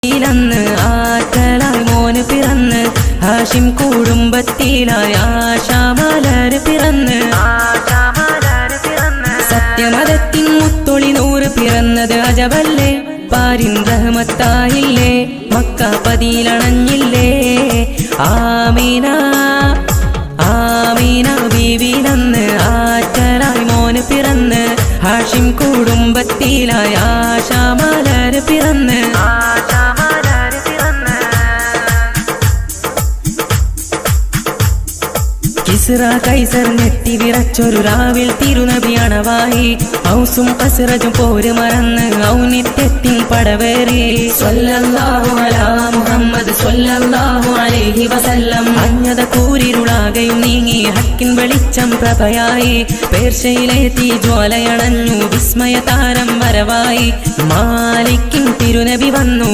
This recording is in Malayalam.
ന്ന് ആറ്റലായി മോന് പിറന്ന് ഹാഷിം കുടുംബത്തിലായി ആശാമലര് പിറന്ന് സത്യമതത്തിൻ മുത്തൊളി നൂറ് പിറന്നത് അജബല്ലേ പാരിൻ റഹ്മത്തായില്ലേ മക്ക പതിയിലണഞ്ഞില്ലേ ആമീന ആമീന ബീവിലന്ന് ആറ്റലായി മോന് പിറന്ന് ഹാഷിം കുടുംബത്തിലായി ആശാമലര് പിറന്ന് കിസ്റ കൈസർ ഞെട്ടി വിറച്ചൊരു രാവിൽ തിരുനബി അണവായി ഔസും കസ്റജും പോര് മറന്ന് ഔന്നിത്യത്തിൻ പടവേറി സ്വല്ലല്ലാഹു അലാ മുഹമ്മദ് സ്വല്ലല്ലാഹു അലൈഹി വസല്ലം അഞ്ഞത കൂരിരുളാകയും നീങ്ങി ഹക്കിൻ വെളിച്ചം പ്രഭയായി പേർഷ്യയിലെ തീജ്വാലയണഞ്ഞു വിസ്മയ താരം വരവായി മാലിക്കിൻ തിരുനബി വന്നു